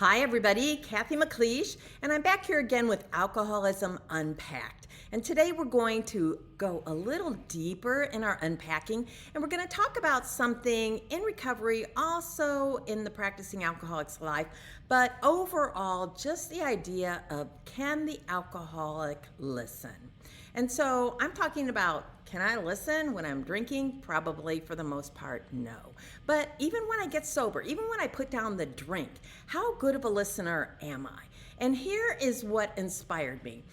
Hi everybody, Cathy McLeish, and I'm back here again with Alcoholism Unpacked. And today we're going to go a little deeper in our unpacking, and we're going to talk about something in recovery, also in the practicing alcoholic's life, but overall just the idea of, can the alcoholic listen? And so I'm talking about, can I listen when I'm drinking? Probably, for the most part, no. But even when I get sober, even when I put down the drink, how good of a listener am I? And here is what inspired me.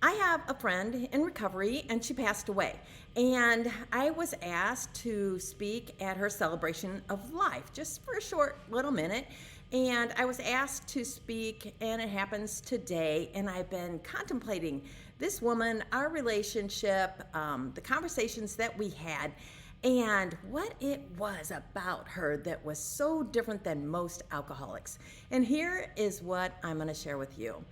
I have a friend in recovery, and she passed away. And I was asked to speak at her celebration of life, just for a short little minute. And I was asked to speak, and it happens today. And I've been contemplating this woman, our relationship, the conversations that we had, and what it was about her that was so different than most alcoholics. And here is what I'm going to share with you.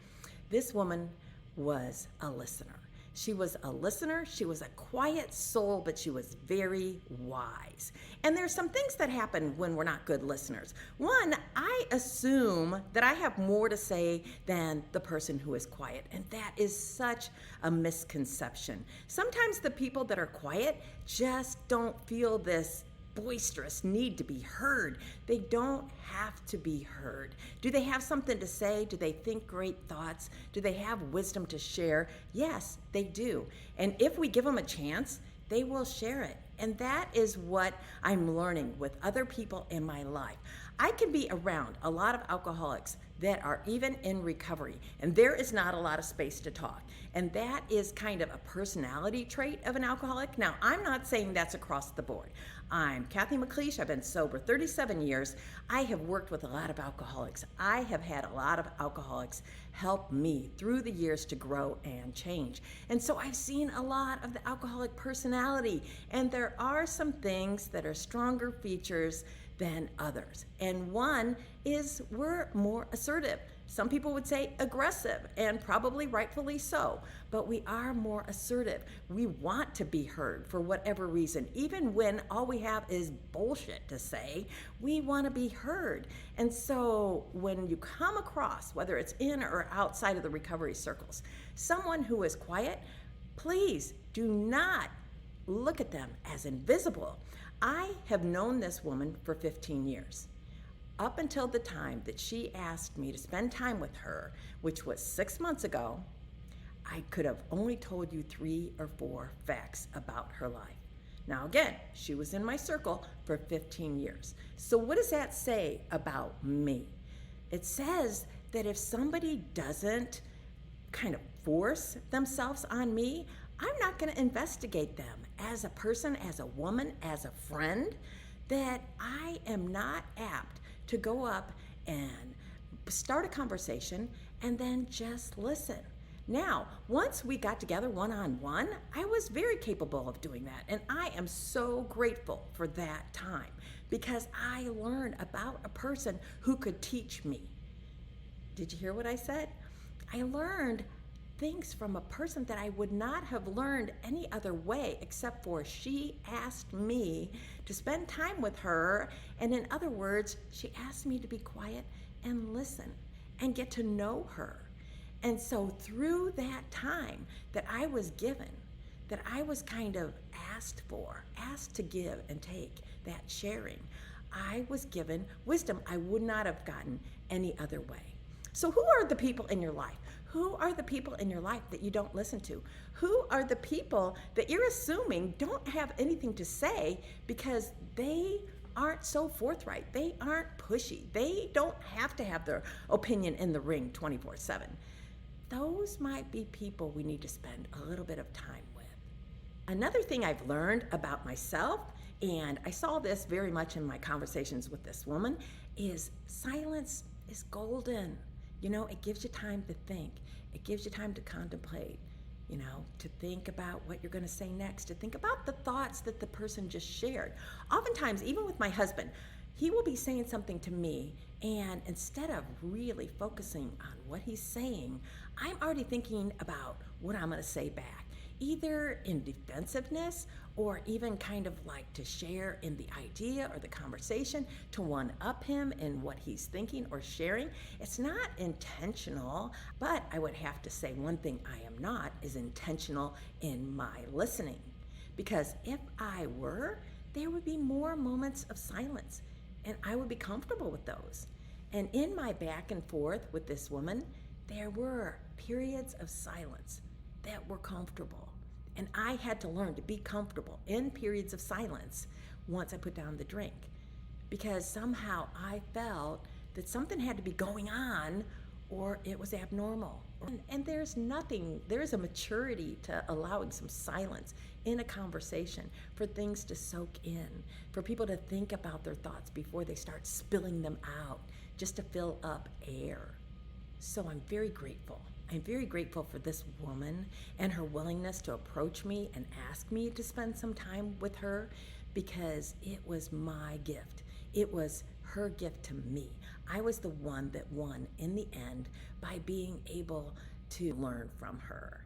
This woman was a listener. She was a listener. She was a quiet soul, but she was very wise. And there's some things that happen when we're not good listeners. One, I assume that I have more to say than the person who is quiet. And that is such a misconception. Sometimes the people that are quiet just don't feel this boisterous need to be heard. They don't have to be heard. Do they have something to say? Do they think great thoughts? Do they have wisdom to share? Yes, they do. And if we give them a chance, they will share it. And that is what I'm learning with other people in my life. I can be around a lot of alcoholics that are even in recovery, and there is not a lot of space to talk. And that is kind of a personality trait of an alcoholic. Now, I'm not saying that's across the board. I'm Cathy McLeish. I've been sober 37 years. I have worked with a lot of alcoholics. I have had a lot of alcoholics help me through the years to grow and change. And so I've seen a lot of the alcoholic personality, and there are some things that are stronger features than others. And one is we're more assertive. Some people would say aggressive, and probably rightfully so, but we are more assertive. We want to be heard for whatever reason. Even when all we have is bullshit to say, we want to be heard. And so when you come across, whether it's in or outside of the recovery circles, someone who is quiet, please do not look at them as invisible. I have known this woman for 15 years. Up until the time that she asked me to spend time with her, which was 6 months ago, I could have only told you 3 or 4 facts about her life. Now again, she was in my circle for 15 years. So what does that say about me? It says that if somebody doesn't kind of force themselves on me, I'm not going to investigate them as a person, as a woman, as a friend, that I am not apt to go up and start a conversation and then just listen. Now, once we got together one-on-one, I was very capable of doing that, and I am so grateful for that time because I learned about a person who could teach me. Did you hear what I said? I learned things from a person that I would not have learned any other way except for she asked me to spend time with her. And in other words, she asked me to be quiet and listen and get to know her. And so through that time that I was given, that I was kind of asked to give and take, that sharing, I was given wisdom I would not have gotten any other way. So who are the people in your life? Who are the people in your life that you don't listen to? Who are the people that you're assuming don't have anything to say because they aren't so forthright? They aren't pushy. They don't have to have their opinion in the ring 24/7. Those might be people we need to spend a little bit of time with. Another thing I've learned about myself, and I saw this very much in my conversations with this woman, is silence is golden. You know, it gives you time to think. It gives you time to contemplate, to think about what you're going to say next, to think about the thoughts that the person just shared. Oftentimes, even with my husband, he will be saying something to me, and instead of really focusing on what he's saying, I'm already thinking about what I'm going to say back. either in defensiveness or even kind of like to share in the idea or the conversation to one up him in what he's thinking or sharing. It's not intentional, but I would have to say one thing I am not is intentional in my listening. Because if I were, there would be more moments of silence, and I would be comfortable with those. And in my back and forth with this woman, there were periods of silence that were comfortable. And I had to learn to be comfortable in periods of silence once I put down the drink. Because somehow I felt that something had to be going on or it was abnormal. And there is a maturity to allowing some silence in a conversation for things to soak in, for people to think about their thoughts before they start spilling them out just to fill up air. So I'm very grateful. I'm very grateful for this woman and her willingness to approach me and ask me to spend some time with her, because it was my gift. It was her gift to me. I was the one that won in the end by being able to learn from her.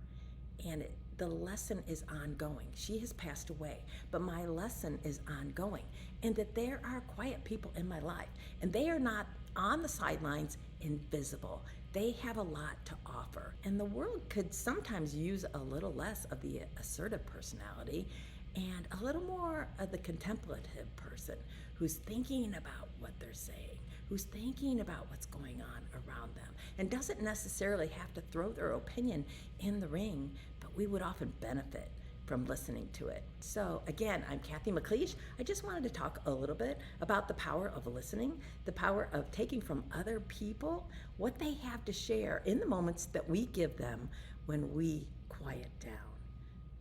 And the lesson is ongoing. She has passed away, but my lesson is ongoing. And that there are quiet people in my life, and they are not on the sidelines invisible. They have a lot to offer. And the world could sometimes use a little less of the assertive personality and a little more of the contemplative person who's thinking about what they're saying, who's thinking about what's going on around them, and doesn't necessarily have to throw their opinion in the ring, but we would often benefit from listening to it. So again, I'm Cathy McLeish. I just wanted to talk a little bit about the power of listening, the power of taking from other people what they have to share in the moments that we give them when we quiet down.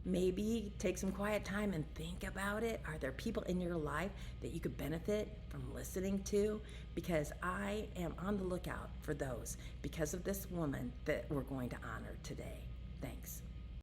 Maybe take some quiet time and think about it. Are there people in your life that you could benefit from listening to? Because I am on the lookout for those because of this woman that we're going to honor today. Thanks.